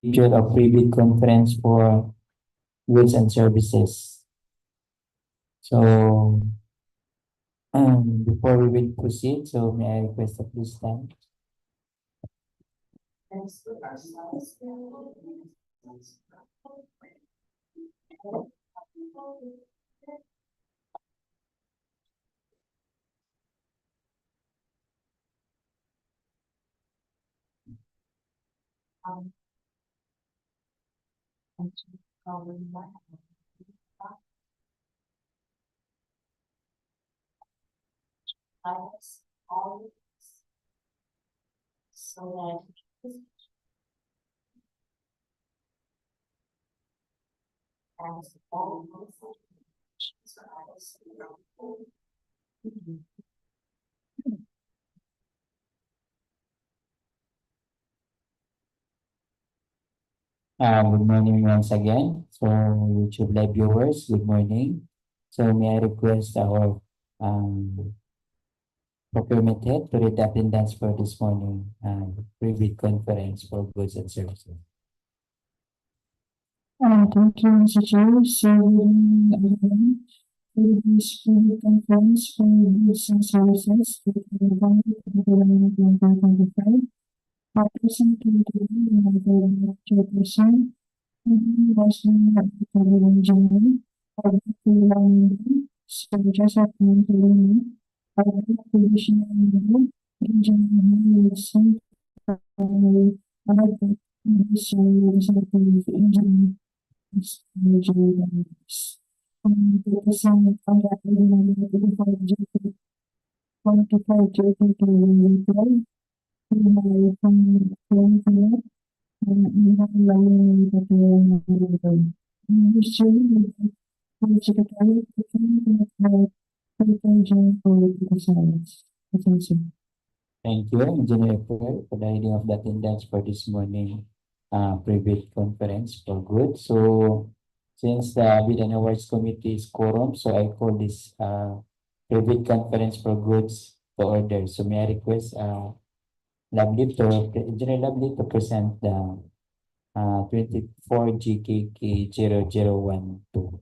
schedule a pre-bid conference for goods and services. So, before we will proceed, so may I request a please stand? Good morning once again. So, YouTube live viewers, good morning. So, may I request our procurement head to read the attendance for this morning pre-bid conference for goods and services. Thank you, Mr. Chair. So, everyone, for this pre-bid conference for goods and services for the 2025, present today we have the chairperson, was the engineer, so just a moment, provisional member, engineer Wilson, engineer Thank you, Engineer Pearl, for the reading of the attendance for this morning pre-bid conference for good. So, since the Bid and Awards Committee is quorum, so I call this pre-bid conference for goods to order. So, may I request Engineer Lovely to present the 24 GKK 0012.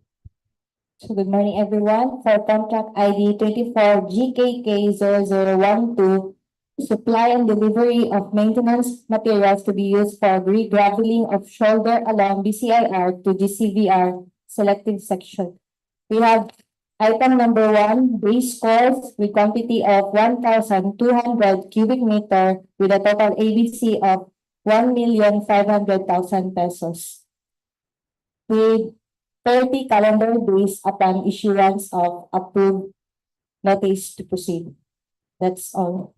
So good morning, everyone. For contract ID 24 GKK 0012, supply and delivery of maintenance materials to be used for regraveling of shoulder along BCIR to GCVR selective section. We have item number 1, base course with quantity of 1,200 cubic meter with a total ABC of 1,500,000 pesos. With 30 calendar days upon issuance of approved notice to proceed. That's all.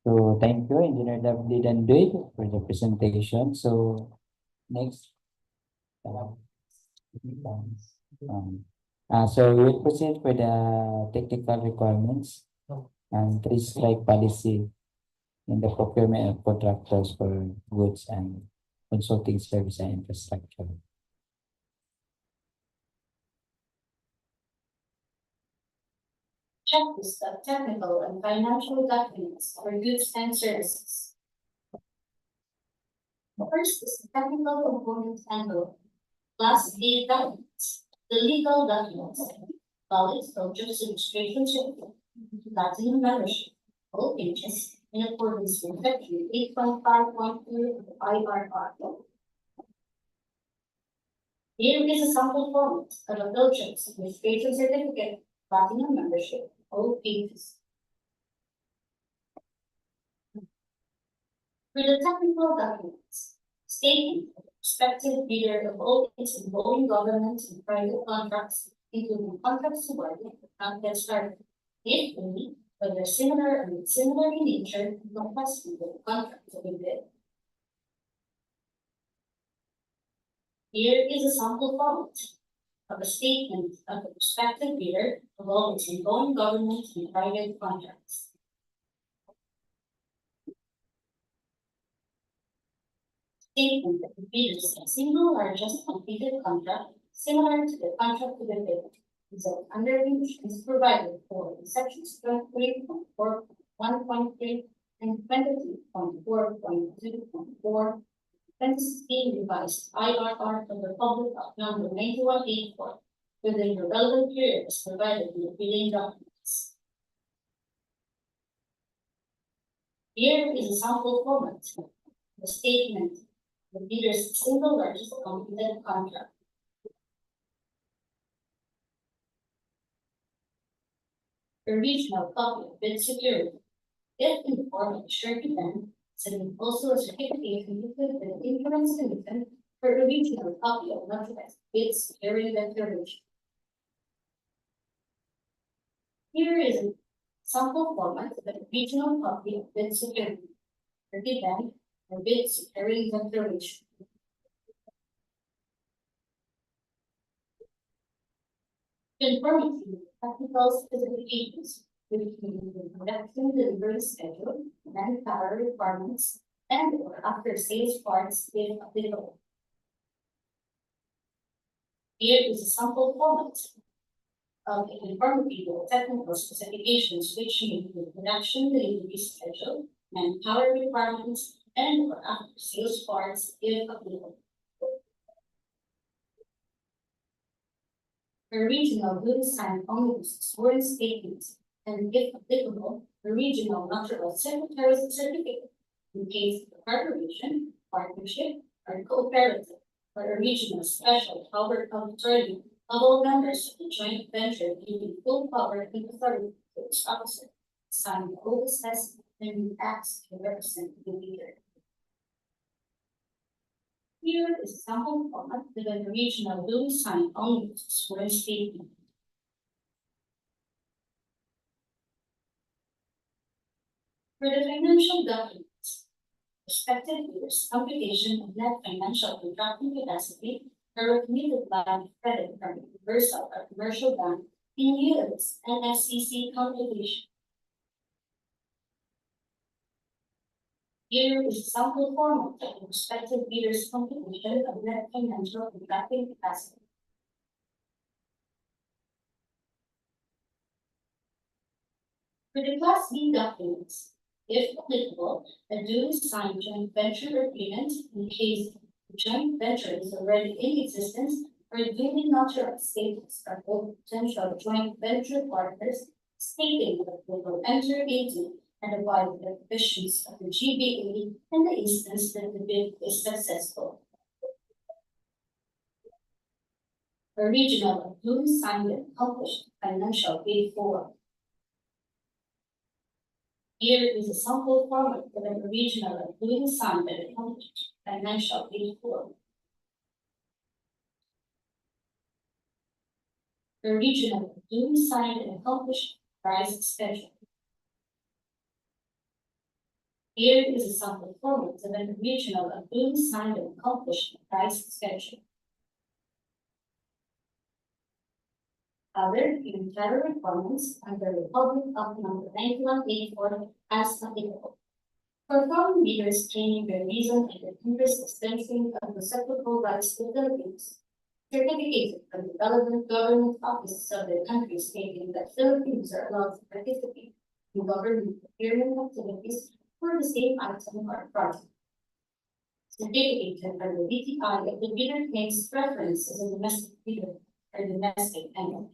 So, thank you, Engineer Lovely Dandoy, for the presentation. So, next. So we'll proceed with the technical requirements and three-strike policy in the procurement of contractors for goods and consulting service and infrastructure. Checklist of technical and financial documents for goods and services. First is the technical component handbook. Class A documents, the legal documents, valid purchase registration certificate, platinum membership, all pages, in accordance with Section 8.5.2 IRR. Here is a sample format of a purchase registration certificate, platinum membership, all pages. For the technical documents, statement of prospective bidder of all its involving government and private contracts, including contracts awarded, contracts started, if any, whether similar or similar in nature, complex with the contract to be bid. Here is a sample format of a statement of the prospective bidder of all its ongoing government and private contracts. Statement that the bidder's single largest completed contract similar to the contract to the bidder is under which is provided for in sections 23.4.1.3 and 23.4.2.4, 2016 revised IRR of the Republic of number 9184 within the relevant period as provided in the bidding documents. Here is a sample format. The statement, the bidder's single largest completed contract. A regional copy of bid security, if in the form of a short event, sending also a certification with the insurance commission for a regional copy of notarized bid security declaration. Here is a sample format of the regional copy of bid security, for the event, or bid security declaration. Conformity with technical specifications, which include the production delivery schedule, manpower requirements, and or after sales parts if applicable. Here is a sample format of the conformity with technical specifications, which include production delivery schedule, manpower requirements, and or after sales parts if applicable. A regional good sign only uses sworn statements, and if applicable, a regional natural secretary's certificate in case of a corporation, partnership, or cooperative, or a regional special power of attorney of all members of the joint venture giving full power and authority to its officer, sign the oath as and acts to represent the leader. Here is a sample format with a regional duly signed only with sworn statement. For the financial documents, prospective year's computation of net financial contracting capacity or committed line of credit from the reversal or commercial bank in lieu of its NFCC computation. Here is a sample format of the prospective bidder's computation of net financial contracting capacity. For the Class B documents, if applicable, a duly signed joint venture agreement in case the joint venture is already in existence or duly notarized statements are both potential joint venture partners stating that they will enter into and abide by the provisions of the GBA in the instance that the bid is successful. A regional of duly signed and accomplished financial bid form. Here is a sample format for the regional of duly signed and accomplished financial bid form. A regional of duly signed and accomplished price schedule. Here is a sample format of a regional of duly signed and accomplished price schedule. Other unitary requirements under the Republic of number 9184 as applicable. For foreign leaders claiming their reason and the interest extension of reciprocal rights to the Philippines, certificated from the relevant government offices of their country stating that Philippines are allowed to participate in government procurement activities for the same item or project. Certificated from the DTI if the bidder claims preference as a domestic bidder or domestic entity.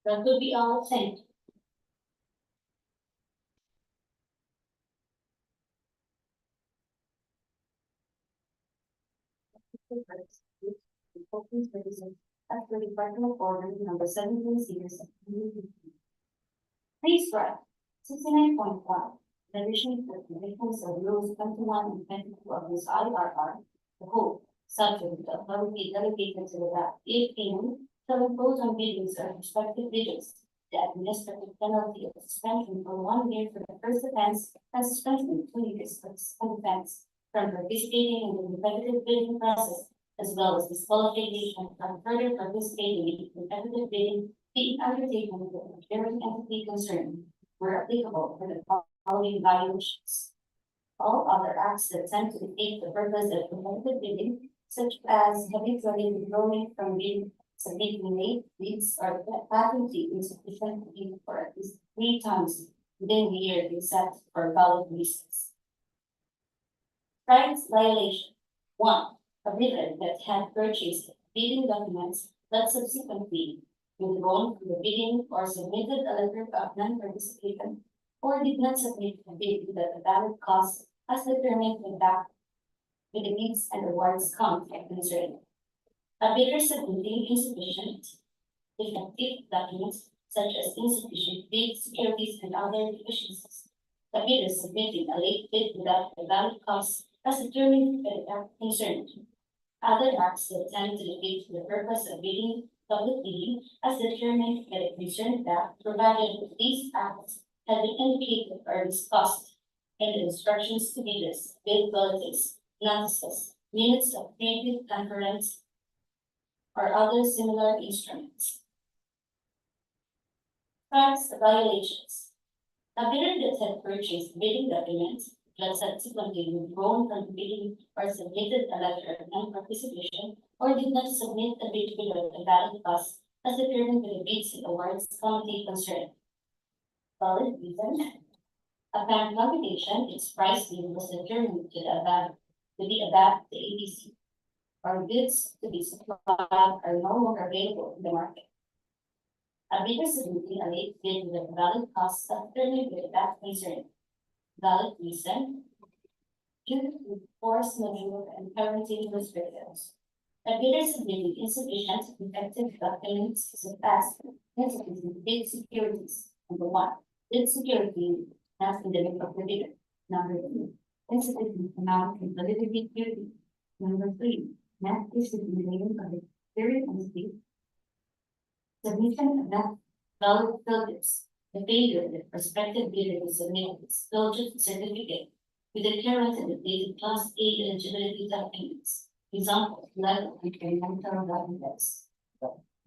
That will be all. Thank you. As per Department of Order number 17 series of 2015. Please write 69.1. In addition to the conditions of rules 21 and 22 of this IRR, the whole subject to authority delegated to the DAP, if any, shall impose on bidders or prospective bidders the administrative penalty of suspension for 1 year for the first offense and suspension 2 years for the second offense from participating in the competitive bidding process as well as disqualification from further participating in competitive bidding being undertaken with the procuring entity concerned were applicable for the following violations. All other acts that tend to defeat the purpose of competitive bidding, such as habitually withdrawing from bidding, submitting late bids, or patently insufficient bid for at least 3 times within the year they set for valid reasons. Rights violation. 1. A bidder that had purchased bidding documents but subsequently withdrawn from the bidding or submitted a letter of non-participation or did not submit a bid without a valid cause as determined with the bids and awards contract concerned. A bidder submitting insufficient defective documents such as insufficient bid securities and other deficiencies. A bidder submitting a late bid without a valid cause as determined by the act concerned. Other acts that tend to defeat the purpose of bidding, public bidding, as determined by the concerned act, provided that these acts have been indicated or discussed in the instructions to bidders, bid bulletins, notices, minutes of previous conference, or other similar instruments. Facts violations. A bidder that had purchased bidding documents but subsequently withdrawn from the bidding or submitted a letter of non-participation or did not submit a bid without a valid cause as determined by the bids and awards committee concerned. Valid reason. Upon computation, its price bid was determined to be above the ABC, or bids to be supplied are no longer available in the market. A bidder submitting a late bid with a valid cause as determined by the act concerned. Valid reason. Due to force majeure and quarantine restrictions. A bidder submitting insufficient effective documents surpassed insufficient bid securities. Number 1. Bid security not in the name of the bidder. Number 2. Insufficient amount of validity period. Number 3. Not issued in the name of the bidder entity. Submission of not valid filters. The failure of the prospective bidder to submit its filtered certificate with the current and updated Class A eligibility documents. Example, legal and environmental documents.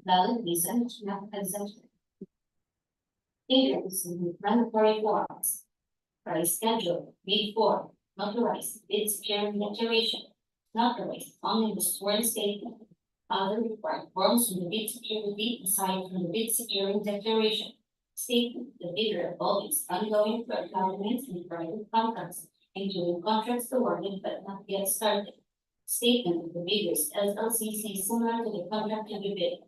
Valid reason, not exemption. Failure to submit mandatory forms. Price schedule, bid form, notarized, bid security declaration, notarized, only the sworn statement. Other required forms from the bid security aside from the bid security declaration. Statement, the bidder of all its ongoing procurement and private contracts, including contracts awarded but not yet started. Statement of the bidder's LLCC similar to the contract to be bid.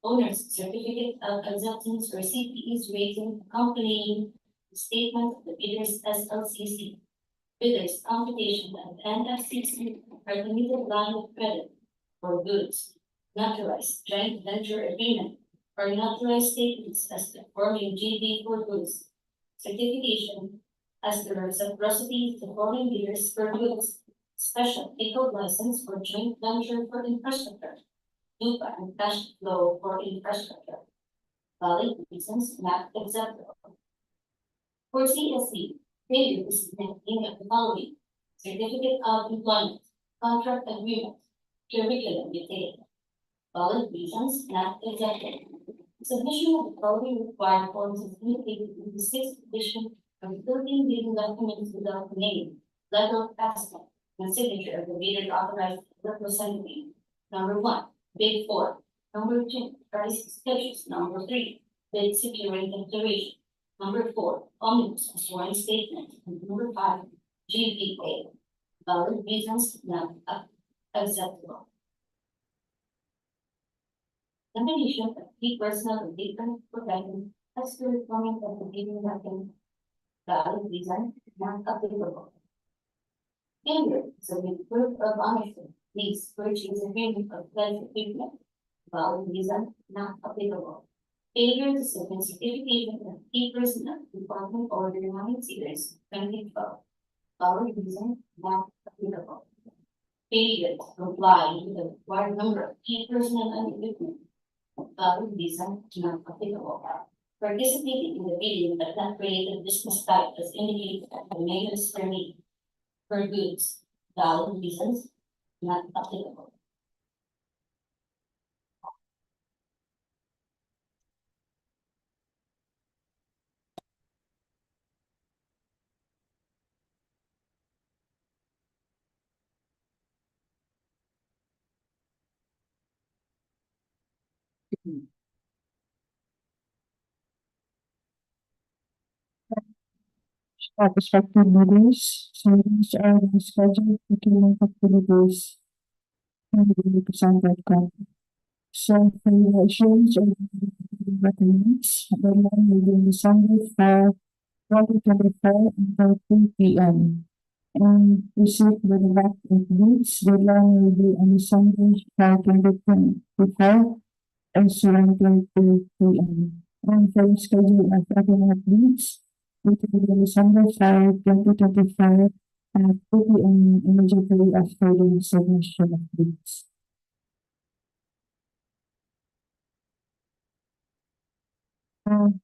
Owner's certificate of acceptance or CPE's rating accompanying the statement of the bidder's LLCC. Bidder's computation of NFCC or limited line of credit for goods. Notarized joint venture agreement or notarized statements as the forming GB for goods. Certification as the reciprocity to foreign bidders for goods. Special eco license for joint venture for infrastructure. DUPA and cash flow for infrastructure. Valid reasons not acceptable. For CSC, failure to submit any of the following: certificate of employment, contract agreement, curriculum detail. Valid reasons not acceptable. Submission of the following required forms is indicated in the 6th edition of the Philippine bidding documents without the name, legal passport, and signature of the bidder authorized representative. Number 1, bid 4. Number 2, price schedules. Number 3, bid security declaration. Number 4, omnibus sworn statement. And number 5, GPA. Valid reasons not acceptable. Definition of key personal and different profession as to the forming of the bidding document. Valid reason not applicable. Failure to submit proof of ownership, lease, purchase agreement of pledge equipment. Valid reason not applicable. Failure to submit certification of key personnel department order 9 series 2012. Valid reason not applicable. Failure to comply with the required number of key personnel and equipment. Valid reason not applicable. Participating in the bidding but not created business type as indicated at the mayor's permit for goods. Valid reasons not applicable. Respective leaders, service are scheduled procurement activities and will be presented. So for the issuance of documents, the deadline will be in December 2024 until 2 p.m. And receipt with the back of goods, deadline will be on December 2024 also until 2 p.m. And for the schedule of other goods, it will be December 2024 at 2 p.m. immediately after the submission of goods.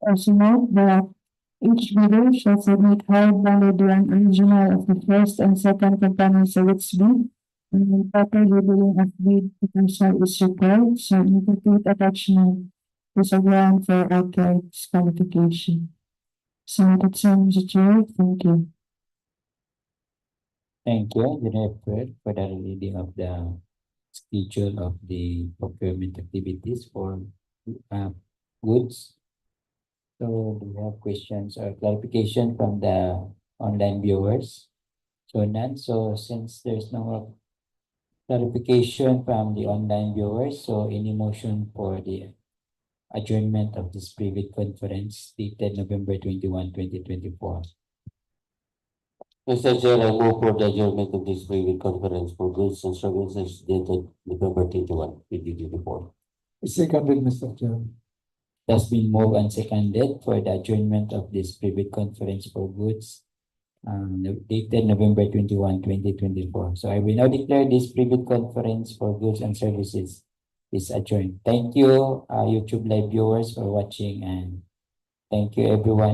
Also note that each bidder shall submit hard valid one original of the first and second components of its bid, and proper labeling of bid proposal is required, so incomplete attachment is a ground for outright disqualification. So that's all, Mr. Chair. Thank you. Thank you, Engineer Fred, for the reading of the schedule of the procurement activities for goods. So do we have questions or clarification from the online viewers? So none. So since there's no more clarification from the online viewers, so any motion for the adjournment of this private conference dated November 21, 2024. Mr. Chair, I move for the adjournment of this private conference for goods and services dated November 21, 2024. Seconded, Mr. Chair. That's been moved and seconded for the adjournment of this private conference for goods dated November 21, 2024. So I will now declare this private conference for goods and services is adjourned. Thank you, YouTube live viewers, for watching, and thank you everyone.